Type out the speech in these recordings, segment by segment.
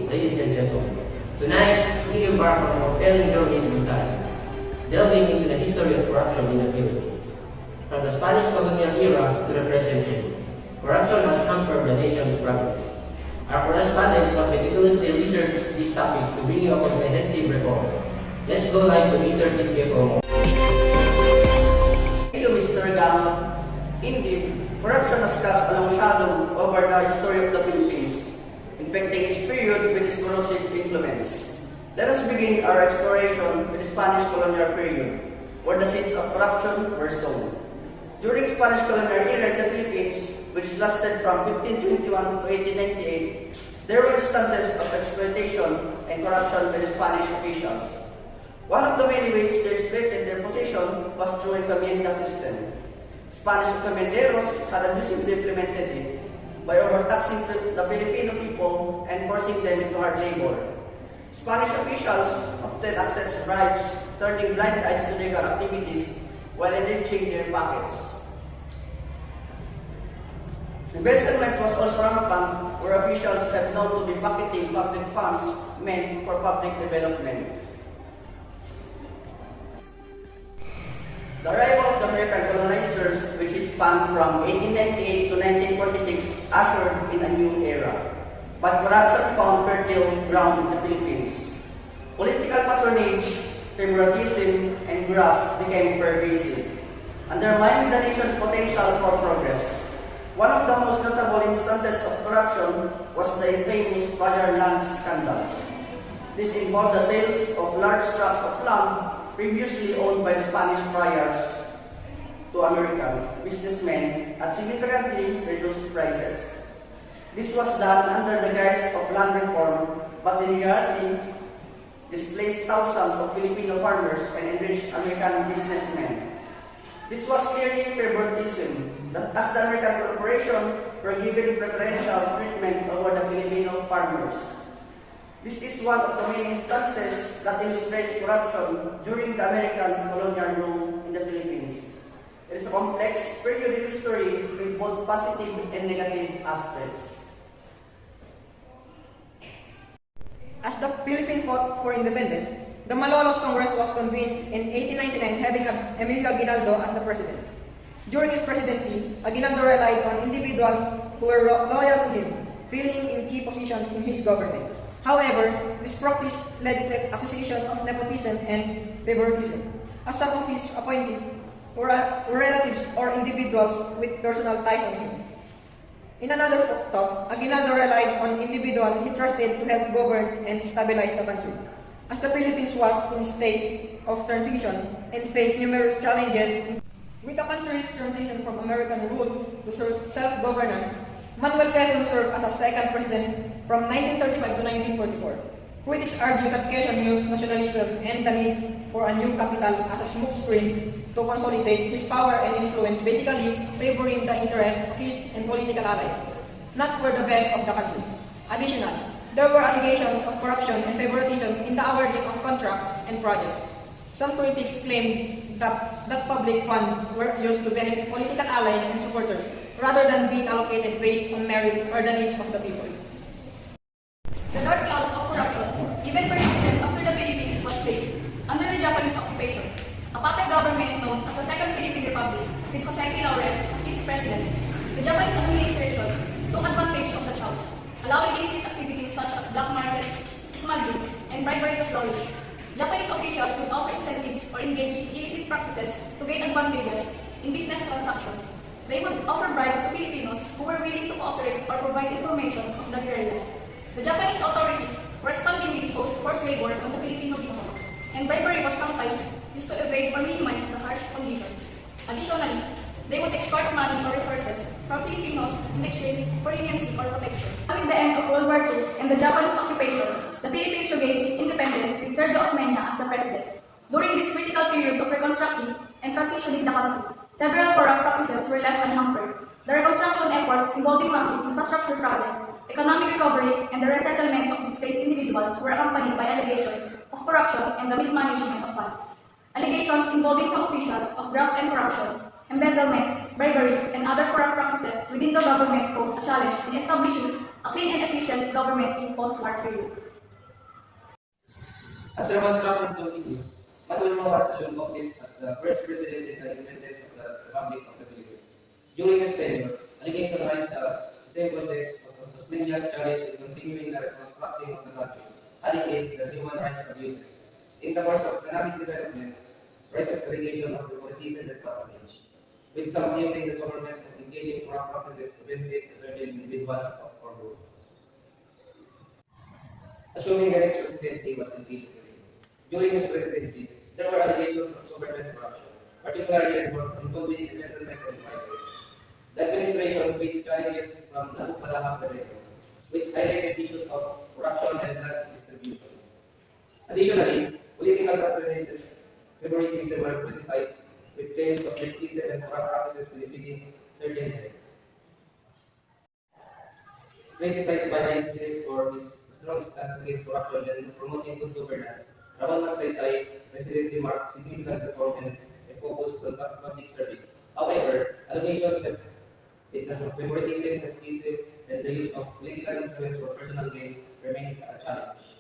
Ladies and gentlemen, tonight we embark on a compelling journey through time, delving into the history of corruption in the Philippines. From the Spanish Colonial Era to the present day, corruption has hampered the nation's progress. Our correspondents have meticulously researched this topic to bring you a comprehensive report. Let's go live to Mr. Kitke for a moment. Thank you, Mr. Gama. Indeed, corruption has cast a long shadow over the history of the Philippines, infecting its period with its corrosive influence. Let us begin our exploration with the Spanish colonial period, where the seeds of corruption were sown. During Spanish colonial era in the Philippines, which lasted from 1521 to 1898, there were instances of exploitation and corruption by the Spanish officials. One of the many ways they exploited their position was through a encomienda system. Spanish encomenderos had abusively implemented it by overtaxing the Filipino people and forcing them into hard labor. Spanish officials often accept bribes, turning blind eyes to legal activities while enriching their pockets. Embezzlement was also rampant, where officials have known to be pocketing public funds meant for public development. The arrival of the American colonizers, which spanned from 1898 to 1946, ushered in a new era. But corruption found fertile ground in the Philippines. Political patronage, favoritism, and graft became pervasive, undermining the nation's potential for progress. One of the most notable instances of corruption was the infamous Roger Land scandals. This involved the sales of large tracts of land previously owned by the Spanish friars to American businessmen at significantly reduced prices. This was done under the guise of land reform, but in reality, displaced thousands of Filipino farmers and enriched American businessmen. This was clearly favoritism, as the American corporation were given preferential treatment over the Filipino farmers. This is one of the main instances that illustrates corruption during the American colonial rule in the Philippines. It is a complex period in history with both positive and negative aspects. As the Philippines fought for independence, the Malolos Congress was convened in 1899 having Emilio Aguinaldo as the president. During his presidency, Aguinaldo relied on individuals who were loyal to him, filling in key positions in his government. However, this practice led to accusation of nepotism and favoritism, as some of his appointees were relatives or individuals with personal ties to him. In another thought, Aguinaldo relied on individuals he trusted to help govern and stabilize the country. As the Philippines was in a state of transition and faced numerous challenges with the country's transition from American rule to self-governance, Manuel Quezon served as a second president from 1935 to 1944. Critics argue that Quezon used nationalism and the need for a new capital as a smokescreen to consolidate his power and influence, basically favoring the interests of his and political allies, not for the best of the country. Additionally, there were allegations of corruption and favoritism in the awarding of contracts and projects. Some critics claimed that public funds were used to benefit political allies and supporters, rather than being allocated based on merit or the needs of the people. The dark clouds of corruption even persisted after the Philippines was placed under the Japanese occupation. A puppet government known as the Second Philippine Republic, with Jose P. Laurel as its president, the Japanese administration took advantage of the chaos, allowing illicit activities such as black markets, smuggling, and bribery to flourish. Japanese officials would offer incentives or engage in illicit practices to gain advantages in business transactions. They would offer bribes to Filipinos who were willing to cooperate or provide information of the guerrillas. The Japanese authorities were responding with forced labor on the Filipino people, and bribery was sometimes used to evade or minimize the harsh conditions. Additionally, they would extort money or resources from Filipinos in exchange for leniency or protection. Following the end of World War II and the Japanese occupation, the Philippines regained its independence with Sergio Osmeña as the president. During this critical period of reconstructing and transitioning the country, several corrupt practices were left unhampered. The reconstruction efforts involving massive infrastructure projects, economic recovery, and the resettlement of displaced individuals were accompanied by allegations of corruption and the mismanagement of funds. Allegations involving some officials of graft and corruption, embezzlement, bribery, and other corrupt practices within the government pose a challenge in establishing a clean and efficient government in post-war period. As a reconstruction continues, Manuel Rojas assumed office as the first president in the independence of the Republic of the Philippines. During his tenure, allegations raised the same context of Tasmania's challenge in continuing the reconstructing of the country, adding it the human rights abuses. In the course of economic development, rises allegation of nepotism and patronage, with some accusing the government of engaging in corrupt practices to benefit certain individuals or groups. Assuming the next presidency was indeed revealed. During his presidency, there were allegations of government corruption, particularly involving embezzlement and bribery. The administration faced challenges from the Upalahang Rebellion, which highlighted issues of corruption and land distribution. Additionally, political patronage and favoritism were criticized, with claims of nepotism and corrupt practices benefiting certain elites. Criticized by his spirit for his strong stance against corruption and promoting good governance, Ramon Magsaysay's presidency marked significant reform and a focus on public service. However, allegations of favoritism, nepotism, and the use of political influence for personal gain remain a challenge.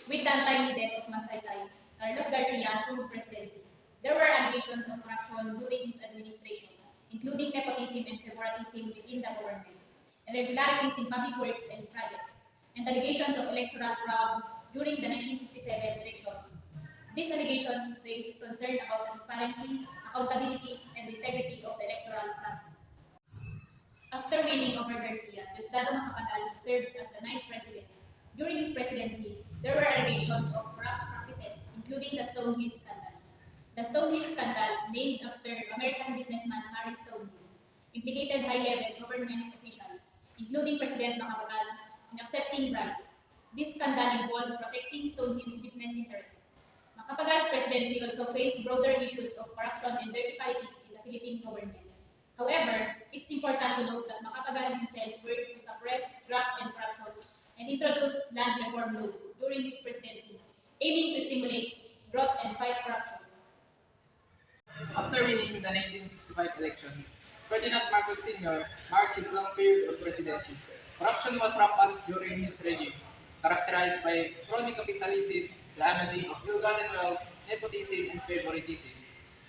With the untimely death of Magsaysay, Carlos Garcia assumed presidency. There were allegations of corruption during his administration, including nepotism and favoritism within the government, irregularities in public works and projects, and allegations of electoral fraud during the 1957 elections. These allegations raised concern about transparency, accountability, and integrity of the electoral process. After winning over Garcia, Diosdado Macapagal served as the ninth president. During his presidency, there were allegations of corrupt practices, including the Stonehill scandal. The Stonehill scandal, named after American businessman Harry Stonehill, implicated high-level government officials, including President Macapagal, in accepting bribes. This scandal involved protecting Stonehill's business interests. Macapagal's presidency also faced broader issues of corruption and dirty politics in the Philippine government. However, it's important to note that Macapagal himself worked to suppress graft and corruption and introduce land reform laws during his presidency, aiming to stimulate growth and fight corruption. After winning the 1965 elections, Ferdinand Marcos Sr. marked his long period of presidency. Corruption was rampant during his regime, characterized by crony capitalism, the amassing of ill-gotten wealth, nepotism, and favoritism.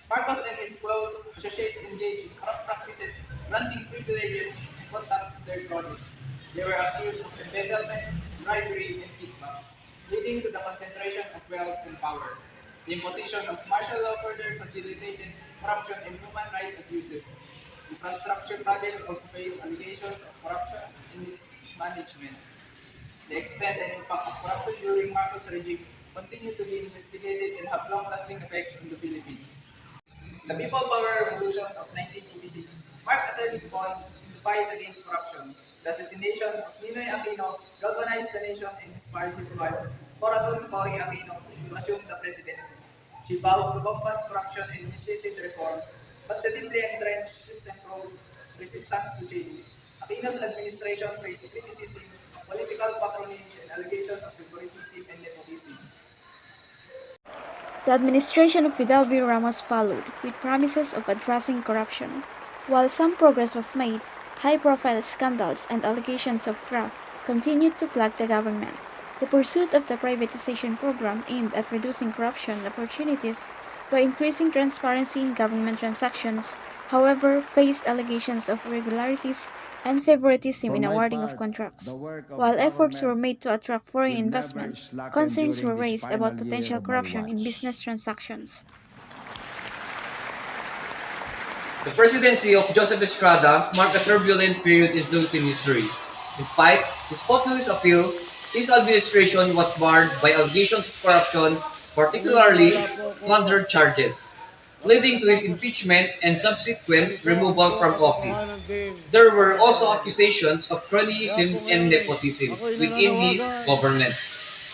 Marcos and his close associates engaged in corrupt practices, granting privileges and contacts to their cronies. They were accused of embezzlement, bribery, and kickbacks, leading to the concentration of wealth and power. The imposition of martial law further facilitated corruption and human rights abuses. Infrastructure projects also face allegations of corruption and mismanagement. The extent and impact of corruption during Marcos' regime continue to be investigated and have long-lasting effects on the Philippines. The People Power Revolution of 1986 marked a turning point in the fight against corruption. The assassination of Ninoy Aquino galvanized the nation and inspired his wife, Corazon Cory Aquino, to assume the presidency. She vowed to combat corruption and initiated reforms, but the deeply entrenched system proved resistance to change. Aquino's administration faced criticism, political patronage, and allegations of favoritism and nepotism. The administration of Fidel V. Ramos followed, with promises of addressing corruption. While some progress was made, high-profile scandals and allegations of graft continued to plague the government. The pursuit of the privatization program aimed at reducing corruption opportunities by increasing transparency in government transactions, however, faced allegations of irregularities and favoritism in awarding of contracts. While efforts were made to attract foreign investment, concerns were raised about potential corruption in business transactions. The presidency of Joseph Estrada marked a turbulent period in Philippine history. Despite his populist appeal, his administration was marred by allegations of corruption, particularly plunder charges, leading to his impeachment and subsequent removal from office. There were also accusations of cronyism and nepotism within his government,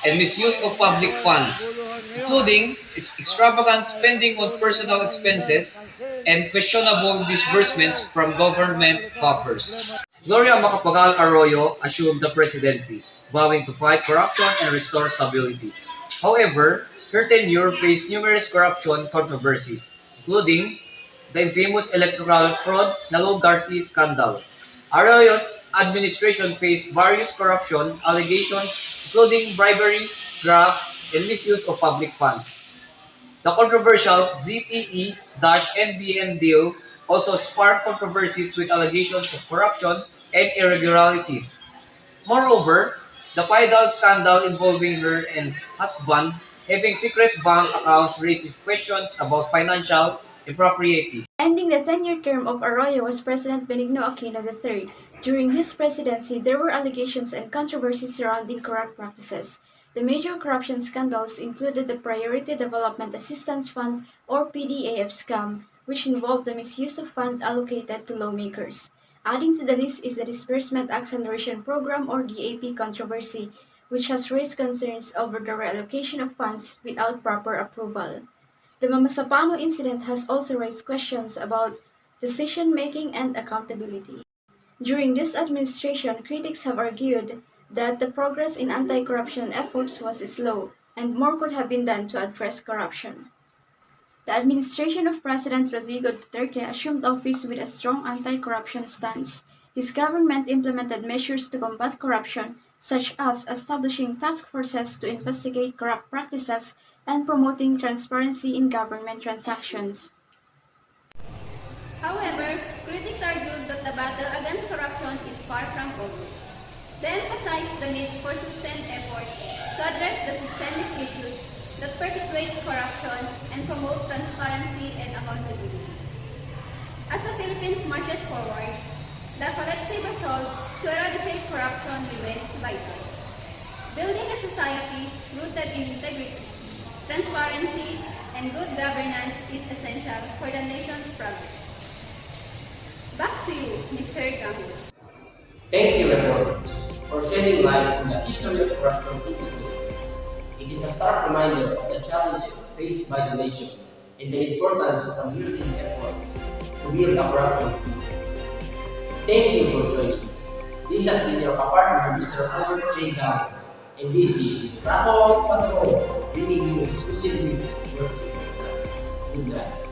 and misuse of public funds, including extravagant spending on personal expenses and questionable disbursements from government coffers. Gloria Macapagal Arroyo assumed the presidency, vowing to fight corruption and restore stability. However, her tenure faced numerous corruption controversies, including the infamous electoral fraud Nalo Garcia scandal. Arroyo's administration faced various corruption allegations, including bribery, graft, and misuse of public funds. The controversial ZTE-NBN deal also sparked controversies with allegations of corruption and irregularities. Moreover, the Paidal scandal involving her and husband having secret bank accounts raised questions about financial impropriety. Ending the 10-year term of Arroyo was President Benigno Aquino III. During his presidency, there were allegations and controversies surrounding corrupt practices. The major corruption scandals included the Priority Development Assistance Fund or PDAF scam, which involved the misuse of funds allocated to lawmakers. Adding to the list is the Disbursement Acceleration Program or DAP controversy, which has raised concerns over the reallocation of funds without proper approval. The Mamasapano incident has also raised questions about decision-making and accountability. During this administration, critics have argued that the progress in anti-corruption efforts was slow and more could have been done to address corruption. The administration of President Rodrigo Duterte assumed office with a strong anti-corruption stance. His government implemented measures to combat corruption, such as establishing task forces to investigate corrupt practices and promoting transparency in government transactions. However, critics argued that the battle against corruption is far from over. They emphasized the need for sustained efforts to address the systemic issues that perpetuate corruption and promote transparency and accountability. As the Philippines marches forward, the collective resolve to eradicate corruption remains vital. Building a society rooted in integrity, transparency, and good governance is essential for the nation's progress. Back to you, Mr. Gambo. Thank you, reporters, for shedding light on the history of corruption in the Philippines. It is a stark reminder of the challenges faced by the nation and the importance of unyielding efforts to build a corruption-free future. Thank you for joining us. This has been your partner, Mr. Albert J. Gao, and this is Rapol Patro, bringing you exclusively your Goodbye.